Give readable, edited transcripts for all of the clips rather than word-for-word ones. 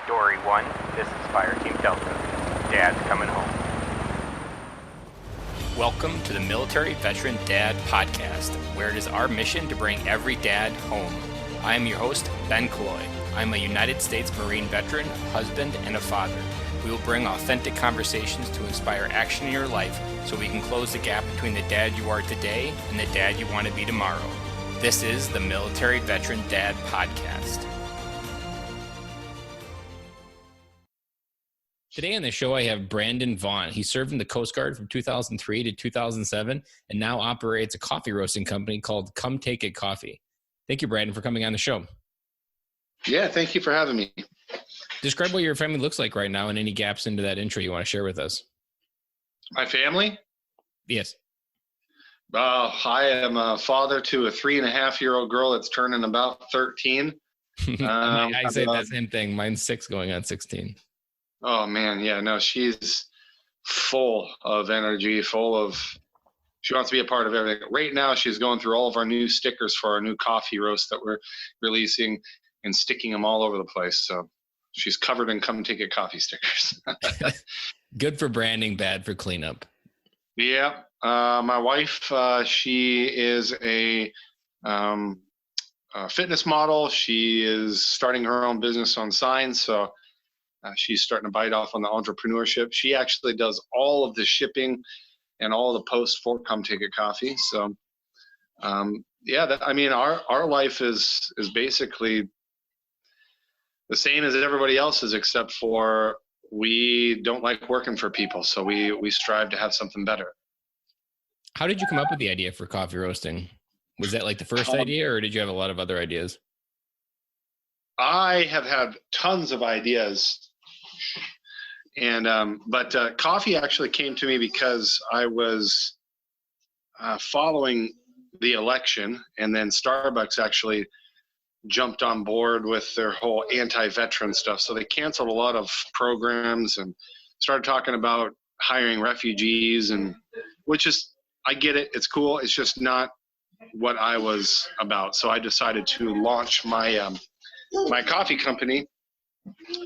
Story 1, this is Fireteam Delta. Dad's coming home. Welcome to the Military Veteran Dad Podcast, where it is our mission to bring every dad home. I am your host, Ben Cloy. I'm a United States Marine veteran, husband, and a father. We will bring authentic conversations to inspire action in your life so we can close the gap between the dad you are today and the dad you want to be tomorrow. This is the Military Veteran Dad Podcast. Today on the show, I have Branden Vaughan. He served in the Coast Guard from 2003 to 2007 and now operates a coffee roasting company called Come Take It Coffee. Thank you, Branden, for coming on the show. Yeah, thank you for having me. Describe what your family looks like right now and any gaps into that intro you want to share with us. My family? Yes. I am a father to a 3.5-year-old girl that's turning about 13. I say that same thing. Mine's 6 going on 16. Oh, man. Yeah, no, she's full of energy, she wants to be a part of everything. Right now, she's going through all of our new stickers for our new coffee roast that we're releasing and sticking them all over the place. So she's covered in Come Take It coffee stickers. Good for branding, bad for cleanup. Yeah. My wife, she is a fitness model. She is starting her own business on signs. So she's starting to bite off on the entrepreneurship. She actually does all of the shipping and all the posts for Come Take It Coffee. So, our life is basically the same as everybody else's, except for we don't like working for people. So we strive to have something better. How did you come up with the idea for coffee roasting? Was that like the first idea, or did you have a lot of other ideas? I have had tons of ideas. But coffee actually came to me because I was following the election, and then Starbucks actually jumped on board with their whole anti-veteran stuff. So they canceled a lot of programs and started talking about hiring refugees, and which is, I get it. It's cool. It's just not what I was about. So I decided to launch my my coffee company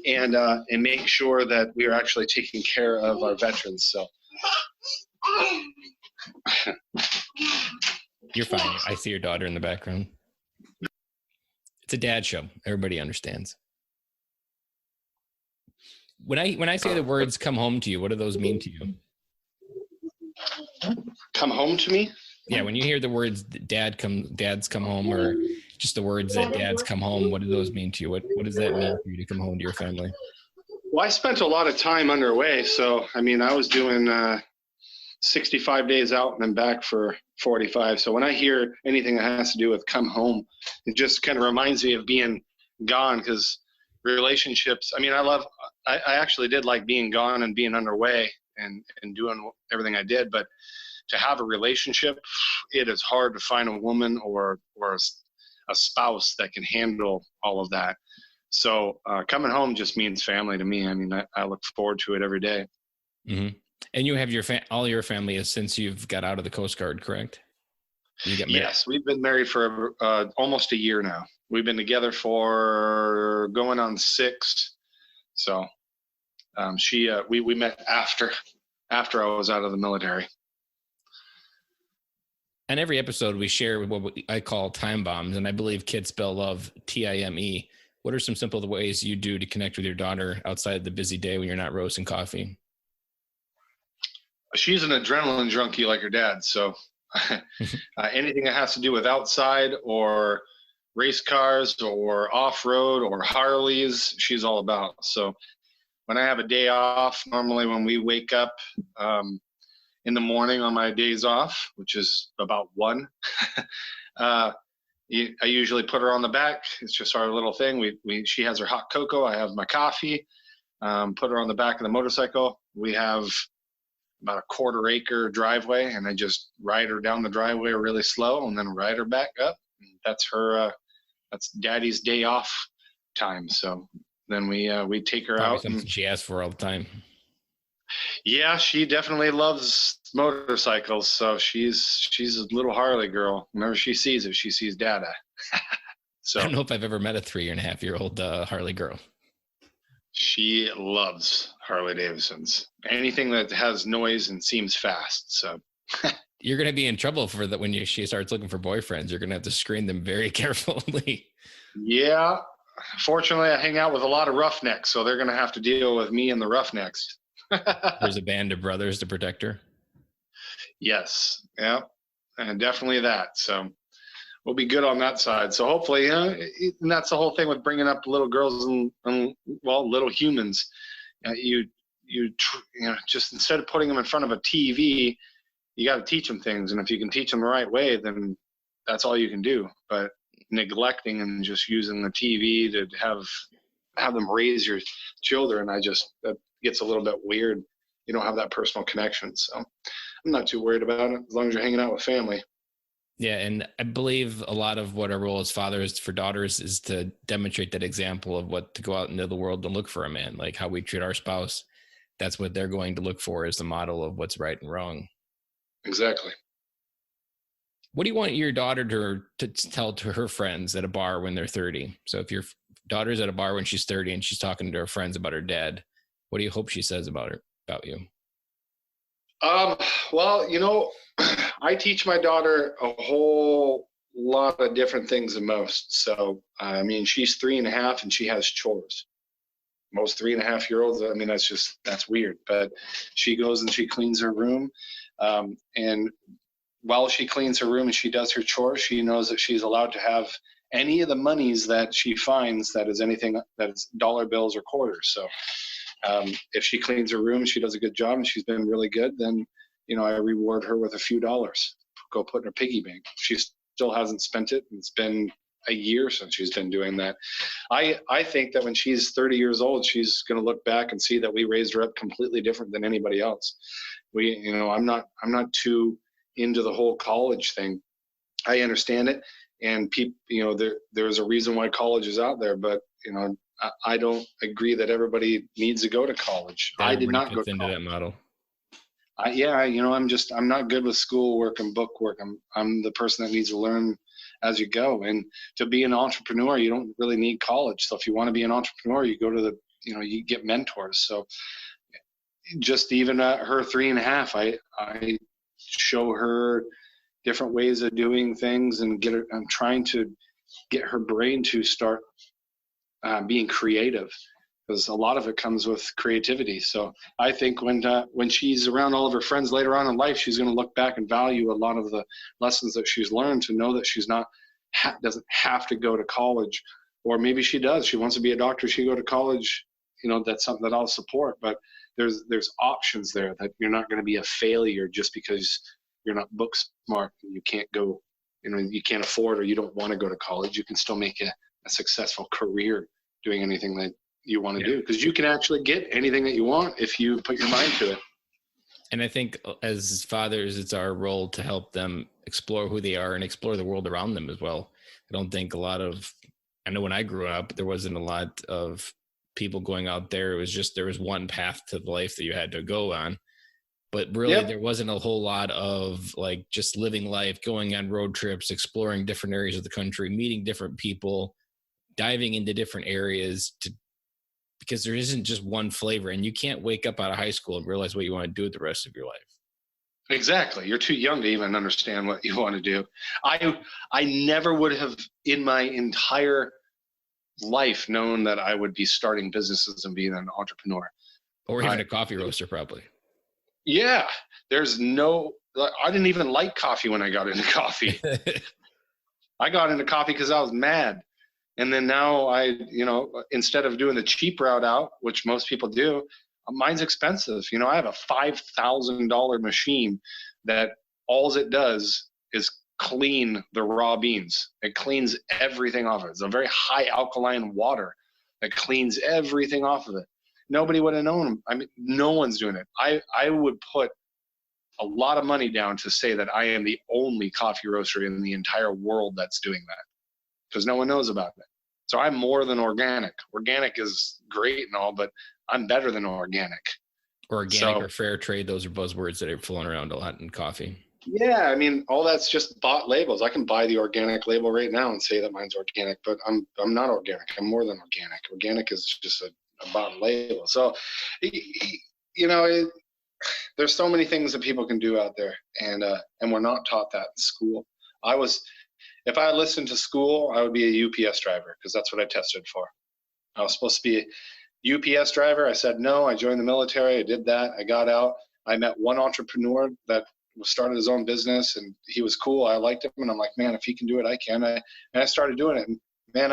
and make sure that we are actually taking care of our veterans. So You're fine. I see your daughter in the background. It's a dad show. Everybody understands. When I say the words "come home to you," what do those mean to you? Come home to me? Yeah, when you hear the words "dads come home," or just the words that "dads come home," what do those mean to you? What does that mean for you to come home to your family? Well, I spent a lot of time underway. So, I was doing 65 days out and then back for 45. So when I hear anything that has to do with come home, it just kind of reminds me of being gone, because relationships, I actually did like being gone and being underway and doing everything I did. But to have a relationship, it is hard to find a woman or a spouse that can handle all of that. So coming home just means family to me. I look forward to it every day. Mm-hmm. And you have all your family is since you've got out of the Coast Guard, correct? You get married? Yes, we've been married for almost a year now. We've been together for going on 6. So we met after I was out of the military. On every episode, we share what I call time bombs, and I believe kids spell love TIME. What are some simple ways you do to connect with your daughter outside the busy day when you're not roasting coffee? She's an adrenaline junkie like her dad. So anything that has to do with outside or race cars or off-road or Harleys, she's all about. So when I have a day off, normally when we wake up in the morning on my days off, which is about 1, I usually put her on the back. It's just our little thing. She has her hot cocoa. I have my coffee. Put her on the back of the motorcycle. We have about a 1/4 acre driveway, and I just ride her down the driveway really slow and then ride her back up. That's her, that's daddy's day off time. So then we take her Probably out. Something she asks for all the time. Yeah, she definitely loves motorcycles. So she's a little Harley girl. Whenever she sees it, she sees dada. So I don't know if I've ever met a 3.5-year-old Harley girl. She loves Harley Davidsons. Anything that has noise and seems fast. So you're going to be in trouble for that when she starts looking for boyfriends. You're going to have to screen them very carefully. Yeah. Fortunately, I hang out with a lot of roughnecks, so they're going to have to deal with me and the roughnecks. There's a band of brothers to protect her. Yes. Yeah. And definitely that. So we'll be good on that side. So hopefully, and that's the whole thing with bringing up little girls and well, little humans. You know, just instead of putting them in front of a TV, you got to teach them things. And if you can teach them the right way, then that's all you can do. But neglecting and just using the TV to have them raise your children, that gets a little bit weird. You don't have that personal connection. So I'm not too worried about it as long as you're hanging out with family. Yeah, and I believe a lot of what our role as fathers for daughters is to demonstrate that example of what to go out into the world and look for a man, like how we treat our spouse. That's what they're going to look for as the model of what's right and wrong. Exactly. What do you want your daughter to tell to her friends at a bar when they're 30? So if your daughter's at a bar when she's 30 and she's talking to her friends about her dad, what do you hope she says about you? Well, you know, I teach my daughter a whole lot of different things than most. So, I mean, she's 3.5 and she has chores. Most 3.5-year-olds, I mean, that's weird. But she goes and she cleans her room. And while she cleans her room and she does her chores, she knows that she's allowed to have any of the monies that she finds that is anything that is dollar bills or quarters. So if she cleans her room, she does a good job and she's been really good, then, you know, I reward her with a few dollars, go put in her piggy bank. She still hasn't spent it. It's been a year since she's been doing that. I think that when she's 30 years old, she's going to look back and see that we raised her up completely different than anybody else. I'm not too into the whole college thing. I understand it. And people, you know, there's a reason why college is out there, but, you know, I don't agree that everybody needs to go to college. I did not go to into that model. I'm not good with schoolwork and book work. I'm the person that needs to learn as you go. And to be an entrepreneur, you don't really need college. So if you want to be an entrepreneur, you go to you get mentors. So just even at her 3.5, I show her different ways of doing things and I'm trying to get her brain to start being creative, because a lot of it comes with creativity. So I think when she's around all of her friends later on in life, she's going to look back and value a lot of the lessons that she's learned, to know that she's not doesn't have to go to college, or maybe she does. She wants to be a doctor. She go to college. You know, that's something that I'll support. But there's options there, that you're not going to be a failure just because you're not book smart and you can't go. You know, you can't afford or you don't want to go to college. You can still make a successful career doing anything that you want to do, because you can actually get anything that you want if you put your mind to it. And I think as fathers, it's our role to help them explore who they are and explore the world around them as well. I don't think I know when I grew up, there wasn't a lot of people going out there. It was just, there was one path to life that you had to go on. But really, There wasn't a whole lot of like just living life, going on road trips, exploring different areas of the country, meeting different people, diving into different areas, because there isn't just one flavor, and you can't wake up out of high school and realize what you want to do with the rest of your life. Exactly. You're too young to even understand what you want to do. I never would have in my entire life known that I would be starting businesses and being an entrepreneur. Or even a coffee roaster, probably. Yeah. I didn't even like coffee when I got into coffee. I got into coffee because I was mad. And then now instead of doing the cheap route out, which most people do, mine's expensive. You know, I have a $5,000 machine that all it does is clean the raw beans. It cleans everything off of it. It's a very high alkaline water that cleans everything off of it. Nobody would have known. I mean, no one's doing it. I would put a lot of money down to say that I am the only coffee roaster in the entire world that's doing that, because no one knows about it. So I'm more than organic. Organic is great and all, but I'm better than organic. Or fair trade, those are buzzwords that are flown around a lot in coffee. Yeah, I mean, all that's just bought labels. I can buy the organic label right now and say that mine's organic, but I'm not organic. I'm more than organic. Organic is just a bottom label. So, there's so many things that people can do out there, and we're not taught that in school. If I listened to school, I would be a UPS driver because that's what I tested for. I was supposed to be a UPS driver. I said no. I joined the military. I did that. I got out. I met one entrepreneur that started his own business, and he was cool. I liked him, and I'm like, man, if he can do it, I can. And I started doing it, and man,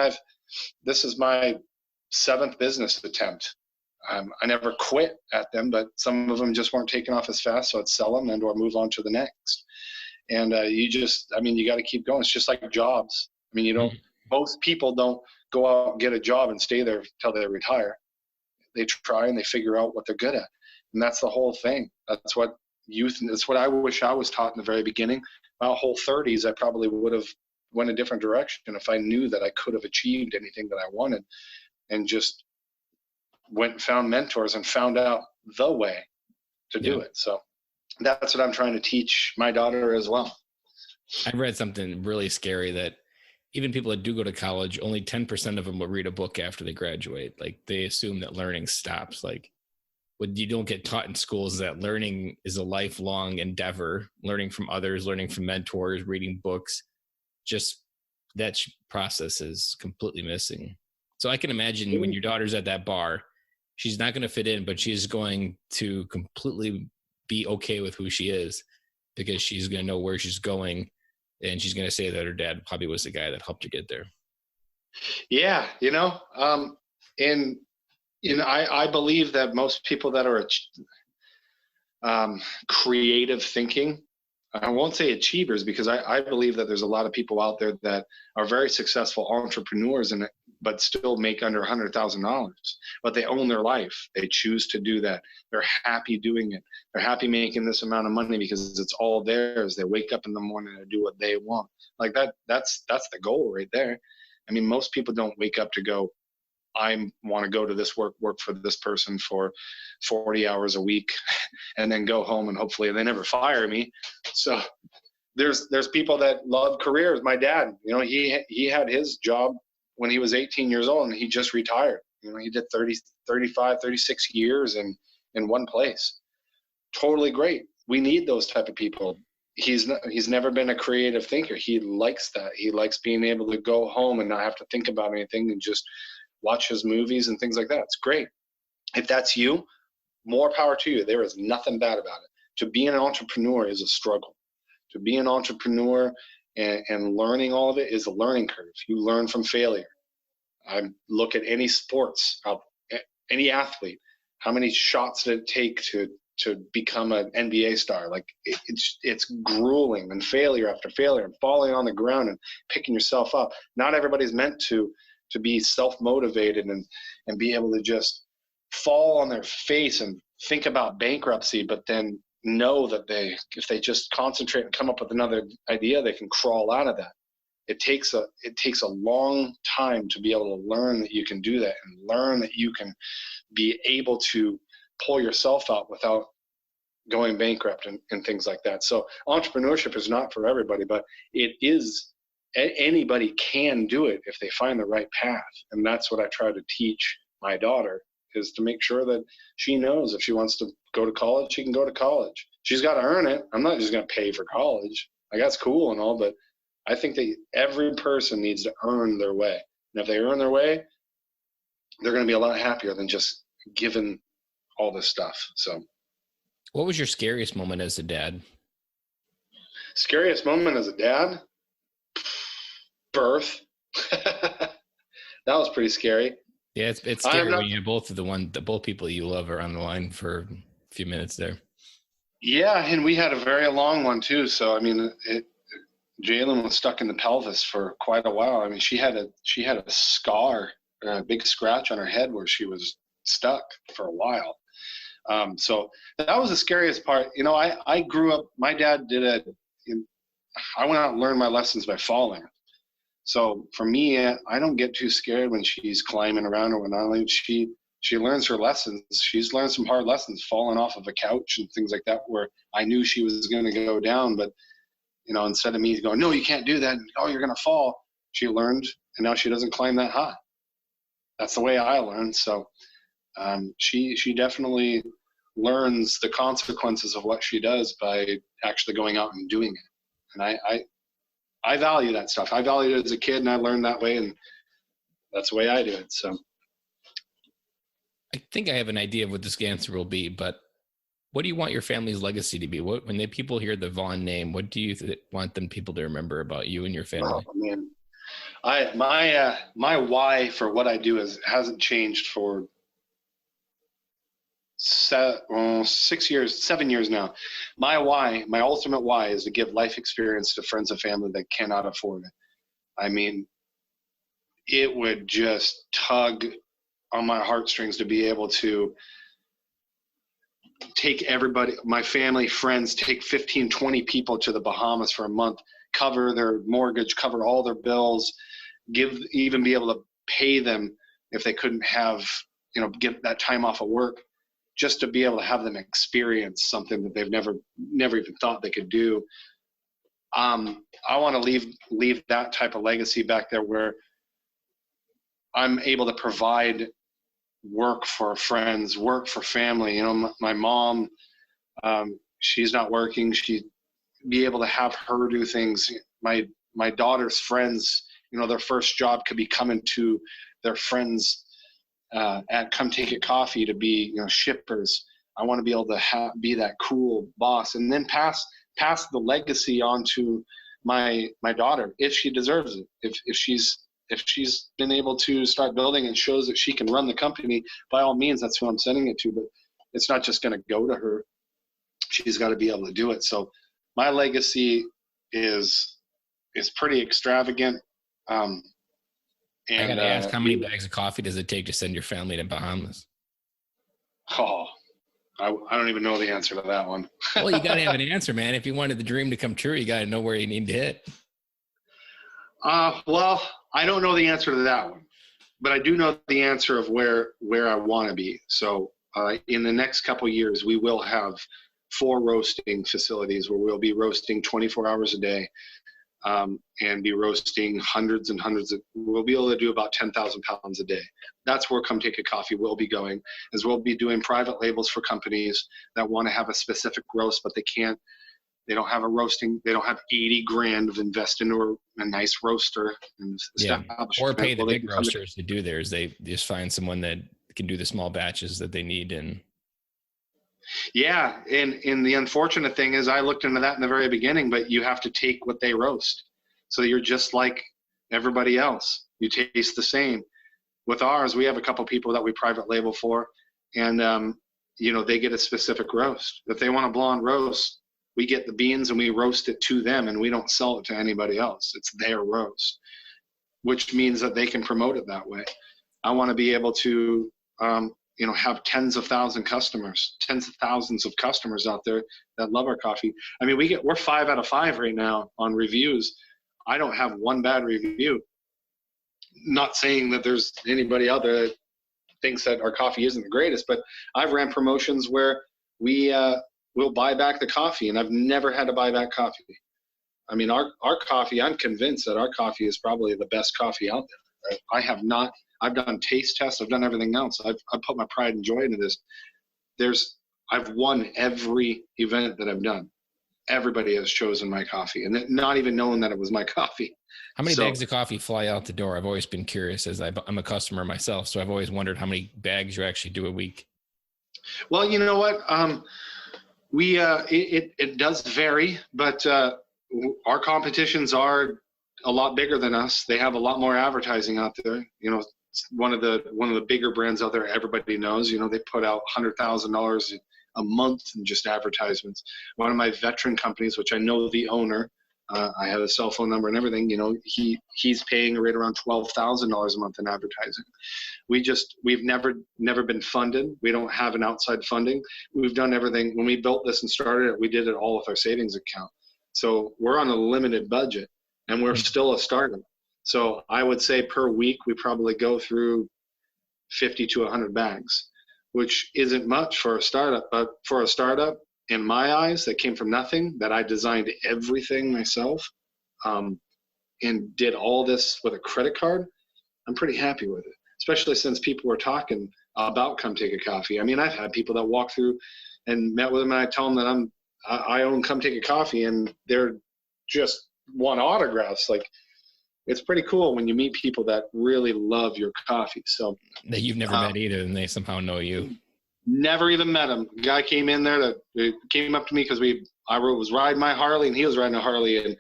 this is my 7th business attempt. I never quit at them, but some of them just weren't taking off as fast, so I'd sell them and or move on to the next. And you got to keep going. It's just like jobs. I mean, most people don't go out and get a job and stay there till they retire. They try and they figure out what they're good at. And that's the whole thing. That's what I wish I was taught in the very beginning. My whole 30s, I probably would have went a different direction if I knew that I could have achieved anything that I wanted, and just went and found mentors and found out the way to do it. So that's what I'm trying to teach my daughter as well. I read something really scary that even people that do go to college, only 10% of them will read a book after they graduate. Like, they assume that learning stops. Like, what you don't get taught in schools is that learning is a lifelong endeavor, learning from others, learning from mentors, reading books. Just that process is completely missing. So I can imagine when your daughter's at that bar, she's not going to fit in, but she's going to completely be okay with who she is, because she's going to know where she's going, and she's going to say that her dad probably was the guy that helped her get there. Yeah. I believe that most people that are creative thinking, I won't say achievers, because I believe that there's a lot of people out there that are very successful entrepreneurs but still make under $100,000, but they own their life. They choose to do that. They're happy doing it. They're happy making this amount of money because it's all theirs. They wake up in the morning and do what they want. Like that's the goal right there. I mean, most people don't wake up to go, I want to go to this work for this person for 40 hours a week and then go home and hopefully they never fire me. So there's people that love careers. My dad, he had his job when he was 18 years old and he just retired. He did 35, 36 years in one place. Totally great. We need those type of people. He's never been a creative thinker. He likes that. He likes being able to go home and not have to think about anything and just watch his movies and things like that. It's great. If that's you, more power to you. There is nothing bad about it. To be an entrepreneur is a struggle. To be an entrepreneur and learning all of it is a learning curve. You learn from failure. I look at any sports, any athlete. How many shots did it take to become an NBA star? Like it's grueling, and failure after failure, and falling on the ground and picking yourself up. Not everybody's meant to be self-motivated and be able to just fall on their face and think about bankruptcy, but then know that if they just concentrate and come up with another idea, they can crawl out of that. It takes a long time to be able to learn that you can do that, and learn that you can be able to pull yourself out without going bankrupt and things like that. So entrepreneurship is not for everybody, but it is. Anybody can do it if they find the right path. And that's what I try to teach my daughter, is to make sure that she knows if she wants to go to college, she can go to college. She's got to earn it. I'm not just going to pay for college. Like, that's cool and all, but I think that every person needs to earn their way. And if they earn their way, they're going to be a lot happier than just given all this stuff. So what was your scariest moment as a dad? Scariest moment as a dad? Birth. That was pretty scary. Yeah, it's scary when you both people you love are on the line for a few minutes there. Yeah, and we had a very long one too. So I mean, Jalen was stuck in the pelvis for quite a while. I mean, she had a scar, a big scratch on her head where she was stuck for a while. So that was the scariest part. I grew up. My dad I went out and learned my lessons by falling. So for me, I don't get too scared when she's climbing around or whatnot. She learns her lessons. She's learned some hard lessons, falling off of a couch and things like that, where I knew she was going to go down. But, instead of me going, no, you can't do that, and, oh, you're going to fall, she learned, and now she doesn't climb that high. That's the way I learned. So She definitely learns the consequences of what she does by actually going out and doing it. And I value that stuff. I valued it as a kid, and I learned that way, and that's the way I do it. So I think I have an idea of what this answer will be, but what do you want your family's legacy to be? When people hear the Vaughan name, what do you want people to remember about you and your family? oh, man, my why for what I do hasn't changed for 6 years, 7 years now. My why, my ultimate why, is to give life experience to friends and family that cannot afford it. I mean, it would just tug on my heartstrings to be able to take everybody, my family, friends, take 15, 20 people to the Bahamas for a month, cover their mortgage, cover all their bills, even be able to pay them if they couldn't have, get that time off of work, just to be able to have them experience something that they've never even thought they could do. I want to leave that type of legacy back there where I'm able to provide work for friends, work for family. My mom, she's not working. She'd be able to have her do things. My daughter's friends, their first job could be coming to their friends at Come Take It Coffee to be, shippers. I want to be able to be that cool boss, and then pass the legacy on to my daughter if she deserves it. If she's been able to start building and shows that she can run the company, by all means, that's who I'm sending it to. But it's not just going to go to her. She's got to be able to do it. So my legacy is pretty extravagant. I got to ask, how many bags of coffee does it take to send your family to Bahamas? Oh, I don't even know the answer to that one. Well, you got to have an answer, man. If you wanted the dream to come true, you got to know where you need to hit. Well, I don't know the answer to that one, but I do know the answer of where I want to be. So in the next couple of years, we will have 4 roasting facilities where we'll be roasting 24 hours a day, and be roasting hundreds and hundreds we'll be able to do about 10,000 pounds a day. That's where Come Take a Coffee will be going, as we'll be doing private labels for companies that want to have a specific roast, but they don't have they don't have 80 grand of invest into a nice roaster. Or pay the big roasters to do theirs. They just find someone that can do the small batches that they need. And yeah. And the unfortunate thing is I looked into that in the very beginning, but you have to take what they roast. So you're just like everybody else. You taste the same. With ours, we have a couple people that we private label for, and they get a specific roast. If they want a blonde roast, we get the beans and we roast it to them, and we don't sell it to anybody else. It's their roast, which means that they can promote it that way. I want to be able to, have tens of thousands of customers out there that love our coffee. I mean, we're 5 out of 5 right now on reviews. I don't have one bad review. Not saying that there's anybody out there that thinks that our coffee isn't the greatest, but I've ran promotions where we'll buy back the coffee, and I've never had to buy back coffee. I mean, our coffee, I'm convinced that our coffee is probably the best coffee out there. Right? I've done taste tests. I've done everything else. I've put my pride and joy into this. I've won every event that I've done. Everybody has chosen my coffee, and not even knowing that it was my coffee. How many bags of coffee fly out the door? I've always been curious, as I'm a customer myself. So I've always wondered how many bags you actually do a week. Well, you know what? It does vary, but our competitions are a lot bigger than us. They have a lot more advertising out there. One of the bigger brands out there, everybody knows. They put out $100,000 a month in just advertisements. One of my veteran companies, which I know the owner, I have a cell phone number and everything. He's paying right around $12,000 a month in advertising. We've never been funded. We don't have an outside funding. We've done everything. When we built this and started it, we did it all with our savings account. So we're on a limited budget, and we're still a startup. So I would say per week, we probably go through 50 to 100 bags, which isn't much for a startup, but for a startup, in my eyes, that came from nothing, that I designed everything myself, and did all this with a credit card, I'm pretty happy with it. Especially since people were talking about Come Take a Coffee. I mean, I've had people that walk through and met with them, and I tell them that I own Come Take a Coffee, and they're just want autographs. Like, it's pretty cool when you meet people that really love your coffee. So that you've never met either, and they somehow know you. Never even met him. A guy came in there that came up to me because I was riding my Harley and he was riding a Harley, and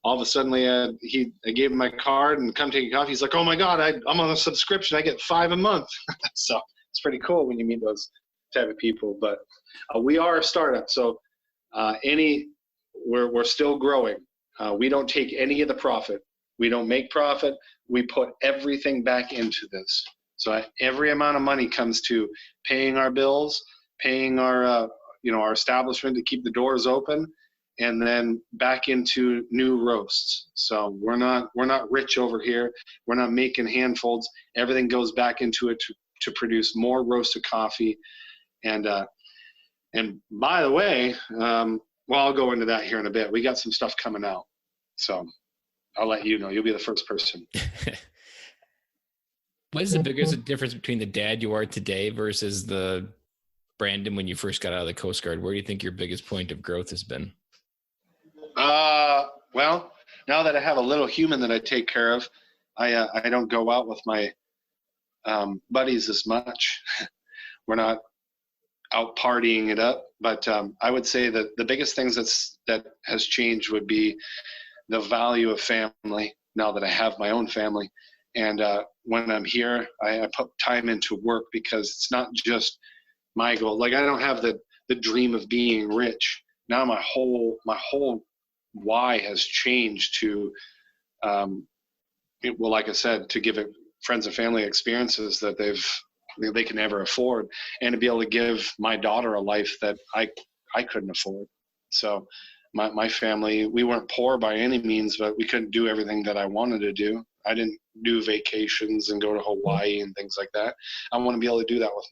all of a sudden I gave him my card and Come Take a Coffee. He's like, "Oh my God, I'm on a subscription. I get 5 a month." So it's pretty cool when you meet those type of people. But we are a startup, so we're still growing. We don't take any of the profit. We don't make profit. We put everything back into this. So every amount of money comes to paying our bills, paying our our establishment to keep the doors open, and then back into new roasts. So we're not rich over here. We're not making handfuls. Everything goes back into it to produce more roasted coffee. And by the way, I'll go into that here in a bit. We got some stuff coming out, so I'll let you know. You'll be the first person. What is the biggest difference between the dad you are today versus the Branden when you first got out of the Coast Guard? Where do you think your biggest point of growth has been? Well, now that I have a little human that I take care of, I don't go out with my buddies as much. We're not out partying it up, but I would say that the biggest things that has changed would be the value of family. Now that I have my own family, and when I'm here, I put time into work, because it's not just my goal. Like, I don't have the dream of being rich. Now my whole why has changed to, like I said, to give friends and family experiences that they can never afford, and to be able to give my daughter a life that I couldn't afford. So my family, we weren't poor by any means, but we couldn't do everything that I wanted to do. I didn't do vacations and go to Hawaii and things like that. I want to be able to do that with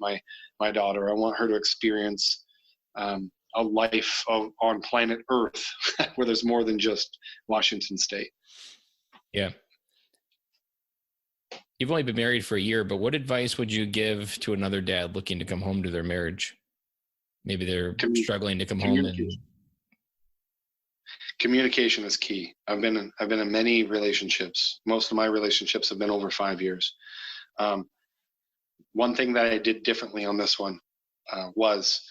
my daughter. I want her to experience a life on planet Earth where there's more than just Washington State. Yeah. You've only been married for a year, but what advice would you give to another dad looking to come home to their marriage? Maybe they're struggling to come home. Communication is key. I've been in many relationships. Most of my relationships have been over 5 years. One thing that I did differently on this one was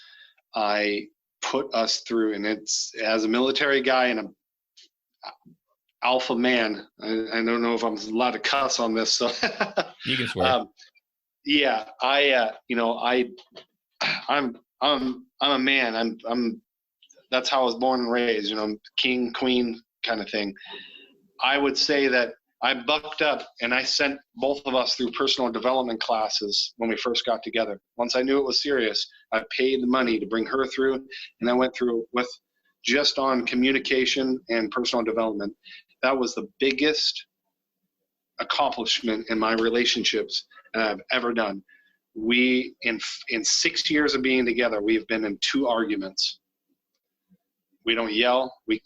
I put us through, and it's, as a military guy and an alpha man, I don't know if I'm allowed to cuss on this, so you can swear. Yeah, I'm a man. I'm that's how I was born and raised, king, queen kind of thing. I would say that I bucked up and I sent both of us through personal development classes when we first got together. Once I knew it was serious, I paid the money to bring her through, and I went through with just on communication and personal development. That was the biggest accomplishment in my relationships I've ever done. We, in 6 years of being together, we've been in 2 arguments. We don't yell, we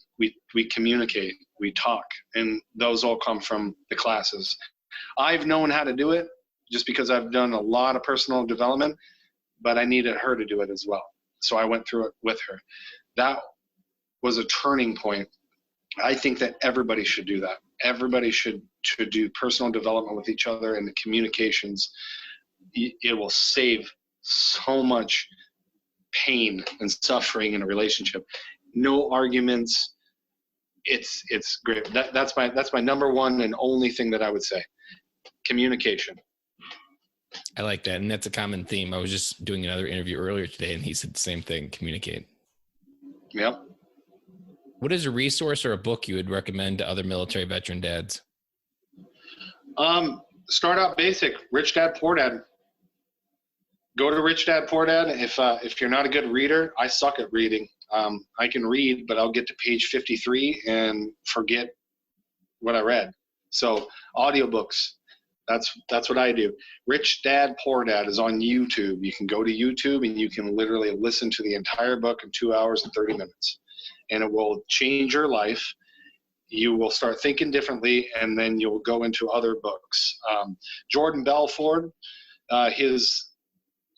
communicate, we talk, and those all come from the classes. I've known how to do it just because I've done a lot of personal development, but I needed her to do it as well. So I went through it with her. That was a turning point. I think that everybody should do that. Everybody should do personal development with each other, and the communications. It will save so much pain and suffering in a relationship. No arguments. It's great. That's my number one and only thing that I would say. Communication. I like that, and that's a common theme. I was just doing another interview earlier today, and he said the same thing: communicate. Yep. What is a resource or a book you would recommend to other military veteran dads? Start out basic. Rich Dad, Poor Dad. Go to Rich Dad, Poor Dad. If you're not a good reader, I suck at reading. I can read, but I'll get to page 53 and forget what I read. So audiobooks, that's what I do. Rich Dad, Poor Dad is on YouTube. You can go to YouTube and you can literally listen to the entire book in 2 hours and 30 minutes. And it will change your life. You will start thinking differently, and then you'll go into other books. Jordan Belford, his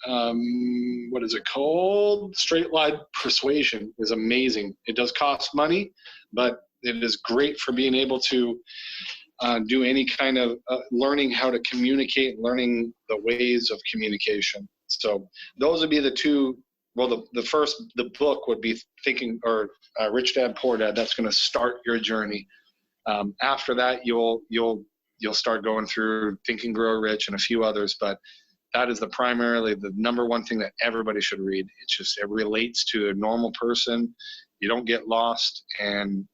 what is it called? Straight Line Persuasion is amazing. It does cost money, but it is great for being able to do any kind of learning how to communicate, learning the ways of communication. So those would be the two. Well, the book would be Rich Dad, Poor Dad. That's going to start your journey. After that, you'll start going through Think and Grow Rich and a few others, but that is primarily the number one thing that everybody should read. It relates to a normal person. You don't get lost, and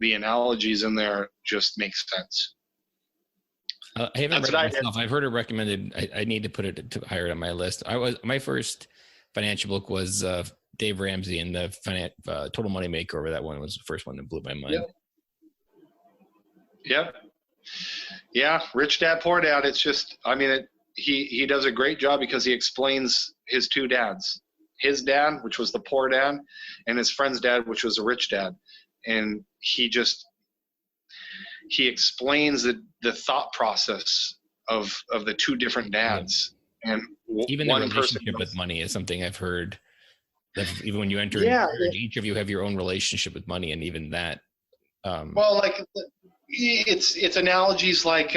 the analogies in there just make sense. I haven't read it myself. I've heard it recommended. I need to put it higher on my list. My first financial book was Dave Ramsey and the Total Money Makeover. That one was the first one that blew my mind. Yep. Yeah. Rich Dad, Poor Dad. It's just, he does a great job because he explains his two dads, his dad, which was the poor dad, and his friend's dad, which was a rich dad. And he explains the thought process of the two different dads. And even the relationship with money is something I've heard. That even when you enter marriage, each of you have your own relationship with money, and even that. It's analogies like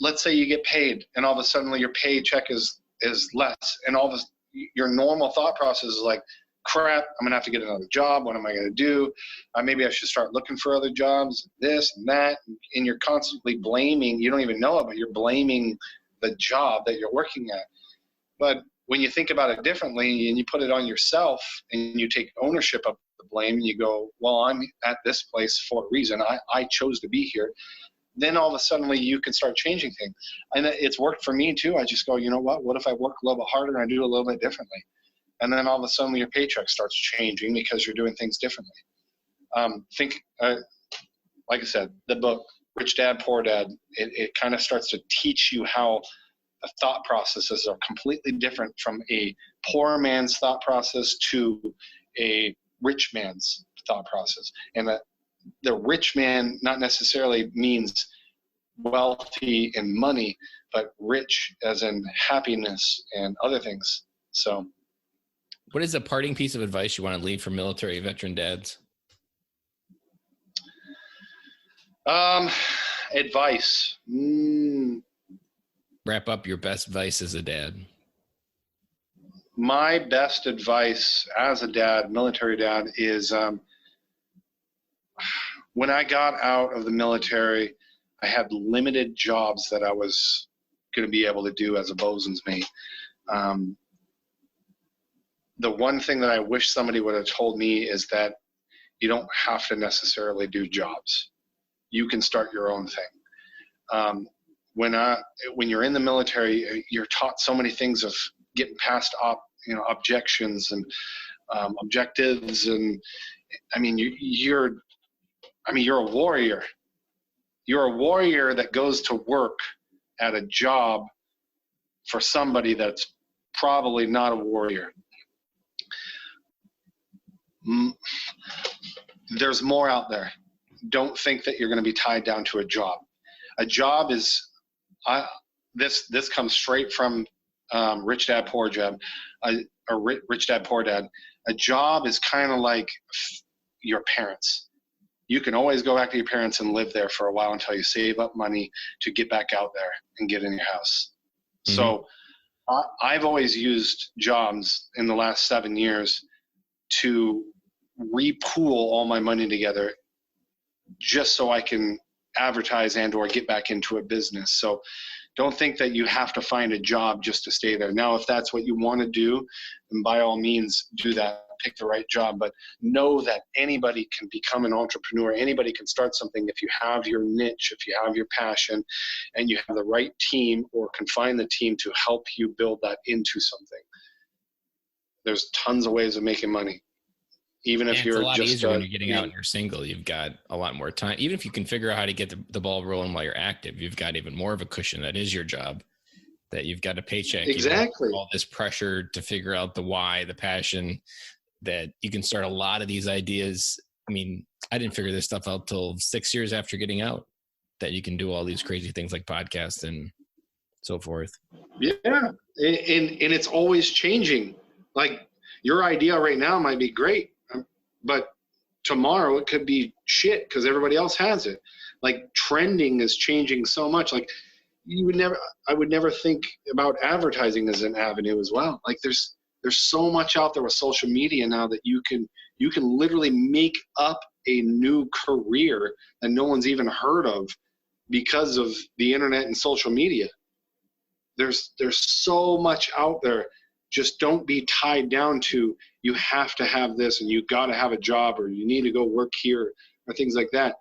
let's say you get paid, and all of a sudden your paycheck is less, and all of your normal thought process is like, crap, I'm gonna have to get another job. What am I gonna do? Maybe I should start looking for other jobs, this and that. And you're constantly blaming. You don't even know it, but you're blaming the job that you're working at. But when you think about it differently and you put it on yourself and you take ownership of the blame and you go, well, I'm at this place for a reason. I chose to be here. Then all of a sudden you can start changing things. And it's worked for me too. I just go, you know what if I work a little bit harder and I do a little bit differently? And then all of a sudden your paycheck starts changing because you're doing things differently. Like I said, the book, Rich Dad, Poor Dad, it kind of starts to teach you how the thought processes are completely different from a poor man's thought process to a rich man's thought process. And that the rich man not necessarily means wealthy in money, but rich as in happiness and other things. So what is a parting piece of advice you want to leave for military veteran dads? Advice. Wrap up your best advice as a dad. My best advice as a dad, military dad, is when I got out of the military, I had limited jobs that I was going to be able to do as a bosun's mate. The one thing that I wish somebody would have told me is that you don't have to necessarily do jobs. You can start your own thing. When you're in the military, you're taught so many things of getting past objections and objectives, and you're a warrior. You're a warrior that goes to work at a job for somebody that's probably not a warrior. There's more out there. Don't think that you're going to be tied down to a job. A job is, this comes straight from Rich Dad, Poor Dad, Rich Dad, Poor Dad. A job is kind of like your parents. You can always go back to your parents and live there for a while until you save up money to get back out there and get in your house. Mm-hmm. So I've always used jobs in the last 7 years to repool all my money together just so I can advertise and or get back into a business. So don't think that you have to find a job just to stay there. Now, if that's what you want to do, then by all means do that, pick the right job. But know that anybody can become an entrepreneur. Anybody can start something if you have your niche, if you have your passion, and you have the right team or can find the team to help you build that into something. There's tons of ways of making money. Even if you're it's a lot just easier when you're getting out and you're single, you've got a lot more time. Even if you can figure out how to get the ball rolling while you're active, you've got even more of a cushion. That is your job, that you've got a paycheck. Exactly. All this pressure to figure out the why, the passion, that you can start a lot of these ideas. I mean, I didn't figure this stuff out till 6 years after getting out, that you can do all these crazy things like podcasts and so forth. Yeah. And it's always changing. Like your idea right now might be great, but tomorrow it could be shit because everybody else has it. Like trending is changing so much. Like I would never think about advertising as an avenue as well. Like there's so much out there with social media now that you can literally make up a new career that no one's even heard of because of the internet and social media. There's so much out there. Just don't be tied down to you have to have this and you got to have a job or you need to go work here or things like that.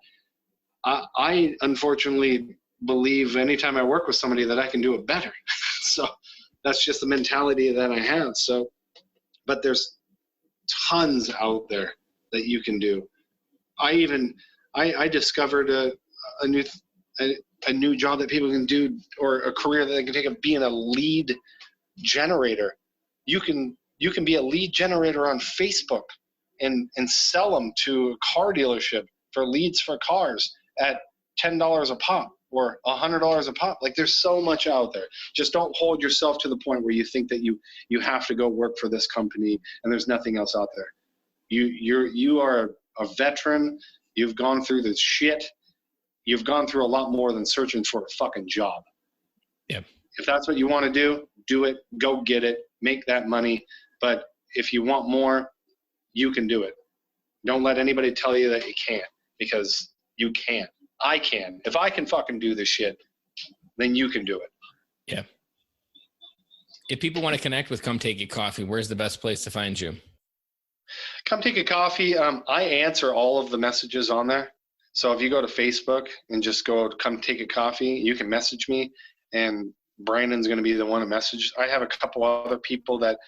I unfortunately believe anytime I work with somebody that I can do it better. So that's just the mentality that I have. So, but there's tons out there that you can do. I discovered a new job that people can do, or a career that they can take of being a lead generator. You can be a lead generator on Facebook and sell them to a car dealership for leads for cars at $10 a pop or $100 a pop. Like there's so much out there. Just don't hold yourself to the point where you think that you have to go work for this company and there's nothing else out there. You are a veteran. You've gone through this shit. You've gone through a lot more than searching for a fucking job. Yeah. If that's what you want to do it, go get it, make that money. But if you want more, you can do it. Don't let anybody tell you that you can't, because you can. I can. If I can fucking do this shit, then you can do it. Yeah. If people want to connect with Come Take a Coffee, where's the best place to find you? Come Take a Coffee. I answer all of the messages on there. So if you go to Facebook and just go Come Take a Coffee, you can message me, and Brandon's going to be the one to message. I have a couple other people that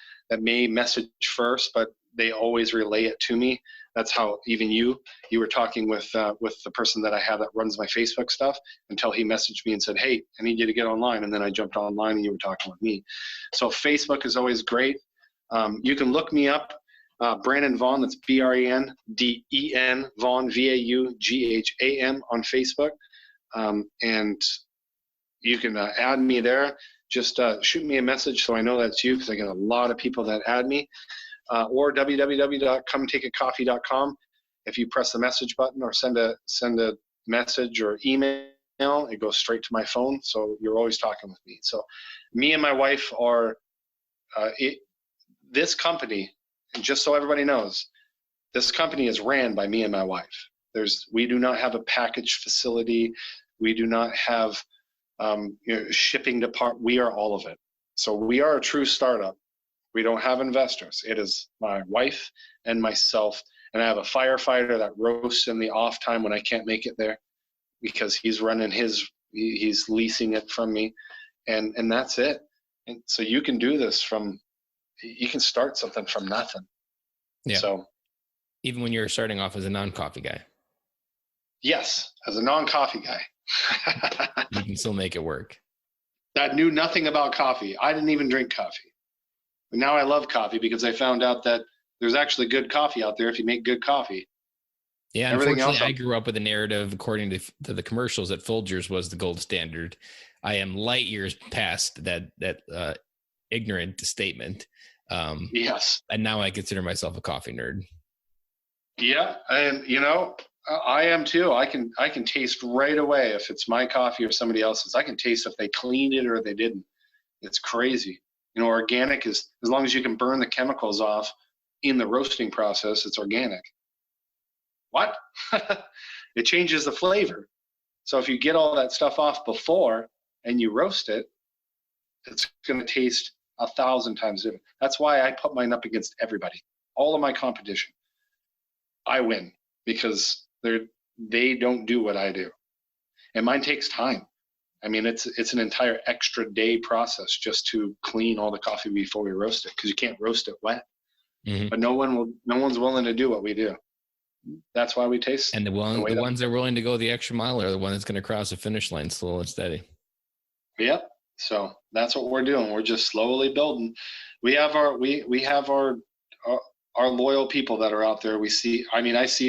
may message first, but they always relay it to me. That's how even you were talking with the person that I have that runs my Facebook stuff until he messaged me and said, hey, I need you to get online. And then I jumped online and you were talking with me. So Facebook is always great. You can look me up. Branden Vaughan, that's Branden, Vaughan, Vaugham on Facebook. And you can add me there. Just shoot me a message so I know that's you, because I get a lot of people that add me. Or www.cometakeacoffee.com. If you press the message button or send a message or email, it goes straight to my phone. So you're always talking with me. So me and my wife are this company. And just so everybody knows, this company is ran by me and my wife. We do not have a package facility. We do not have shipping department. We are all of it. So we are a true startup. We don't have investors. It is my wife and myself. And I have a firefighter that roasts in the off time when I can't make it there, because he's running he's leasing it from me. And that's it. And so you can do this you can start something from nothing. Yeah. So even when you're starting off as a non-coffee guy. Yes, as a non-coffee guy. You can still make it work. That knew nothing about coffee. I didn't even drink coffee. But now I love coffee because I found out that there's actually good coffee out there if you make good coffee. Yeah, unfortunately, I grew up with a narrative, according to the commercials, that Folgers was the gold standard. I am light years past that ignorant statement. Yes. And now I consider myself a coffee nerd. Yeah, and I am too. I can taste right away if it's my coffee or somebody else's. I can taste if they cleaned it or they didn't. It's crazy. Organic is, as long as you can burn the chemicals off in the roasting process, it's organic. What? It changes the flavor. So if you get all that stuff off before and you roast it, it's going to taste 1,000 times different. That's why I put mine up against everybody. All of my competition, I win, because they don't do what I do, and mine takes time. I mean, it's an entire extra day process just to clean all the coffee before we roast it, because you can't roast it wet. Mm-hmm. But no one's willing to do what we do. That's why we taste. And the ones that are willing to go the extra mile are the one that's going to cross the finish line slow and steady. Yep. So that's what we're doing. We're just slowly building. We have our loyal people that are out there. I see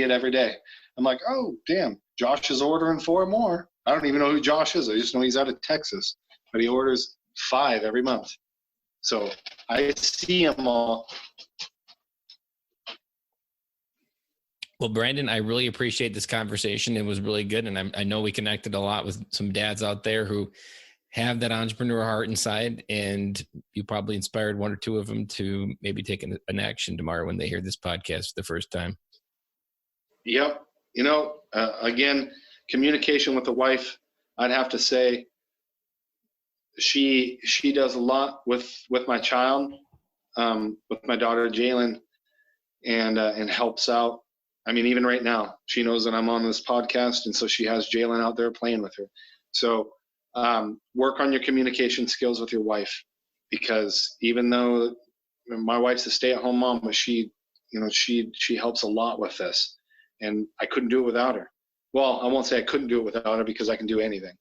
it every day. I'm like, oh, damn, Josh is ordering 4 more. I don't even know who Josh is. I just know he's out of Texas. but he orders 5 every month. So I see them all. Well, Branden, I really appreciate this conversation. It was really good. And I know we connected a lot with some dads out there who have that entrepreneur heart inside, and you probably inspired 1 or 2 of them to maybe take an action tomorrow when they hear this podcast for the first time. Yep. Again, communication with the wife, I'd have to say she does a lot with my child, with my daughter, Jalen, and helps out. I mean, even right now, she knows that I'm on this podcast, and so she has Jalen out there playing with her. So work on your communication skills with your wife, because even though my wife's a stay-at-home mom, but she helps a lot with this, and I couldn't do it without her. Well, I won't say I couldn't do it without her, because I can do anything.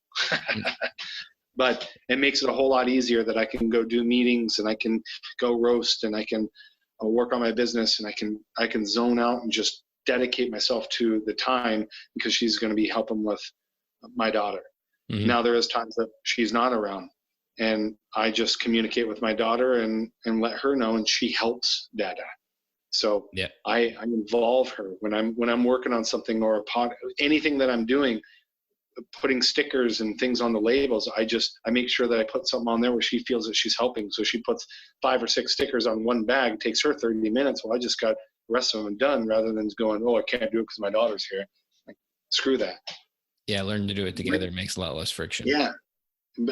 But it makes it a whole lot easier that I can go do meetings, and I can go roast, and I can work on my business, and I can zone out and just dedicate myself to the time, because she's going to be helping with my daughter. Mm-hmm. Now there is times that she's not around, and I just communicate with my daughter and let her know, and she helps Dada. So yeah. I involve her when I'm working on something, or anything that I'm doing, putting stickers and things on the labels. I make sure that I put something on there where she feels that she's helping. So she puts 5 or 6 stickers on one bag, takes her 30 minutes. Well, I just got the rest of them done, rather than going, oh, I can't do it because my daughter's here. Like, screw that. Yeah, learn to do it together. It makes a lot less friction. Yeah.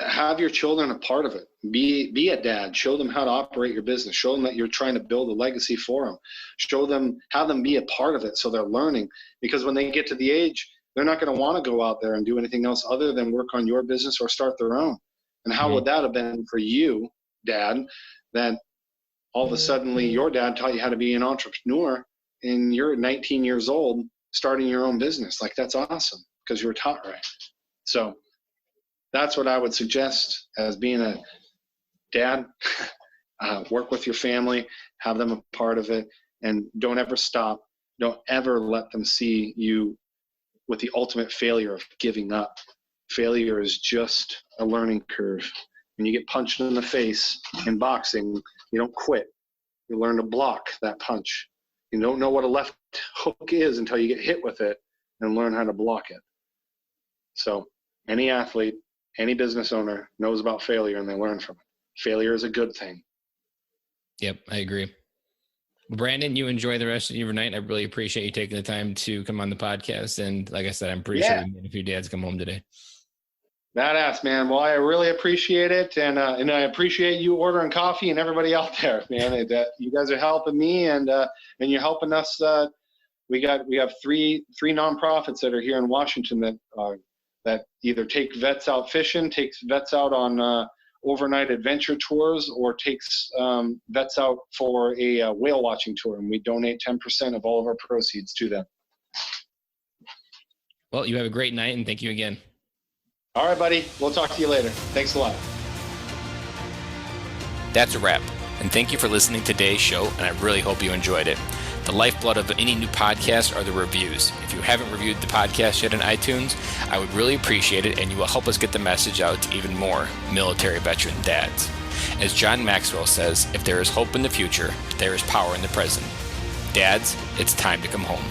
Have your children a part of it. Be a dad. Show them how to operate your business. Show them that you're trying to build a legacy for them. Have them be a part of it, so they're learning. Because when they get to the age, they're not going to want to go out there and do anything else other than work on your business or start their own. And how would that have been for you, Dad, that all of a sudden your dad taught you how to be an entrepreneur, and you're 19 years old starting your own business? Like, that's awesome, because you were taught right. So that's what I would suggest as being a dad. Work with your family, have them a part of it, and don't ever stop. Don't ever let them see you with the ultimate failure of giving up. Failure is just a learning curve. When you get punched in the face in boxing, you don't quit. You learn to block that punch. You don't know what a left hook is until you get hit with it, and learn how to block it. So any athlete, any business owner knows about failure, and they learn from it. Failure is a good thing. Yep, I agree. Branden, you enjoy the rest of your night. I really appreciate you taking the time to come on the podcast. And like I said, I'm pretty sure we made a few dads come home today. Badass, man. Well, I really appreciate it. And I appreciate you ordering coffee, and everybody out there, man. You guys are helping me, and you're helping us. We have three nonprofits that are here in Washington that either take vets out fishing, takes vets out on overnight adventure tours, or takes vets out for a whale watching tour, and we donate 10% of all of our proceeds to them. Well, you have a great night, and thank you again. All right, buddy. We'll talk to you later. Thanks a lot. That's a wrap, and thank you for listening to today's show, and I really hope you enjoyed it. The lifeblood of any new podcast are the reviews. If you haven't reviewed the podcast yet on iTunes, I would really appreciate it, and you will help us get the message out to even more military veteran dads. As John Maxwell says, if there is hope in the future, there is power in the present. Dads, it's time to come home.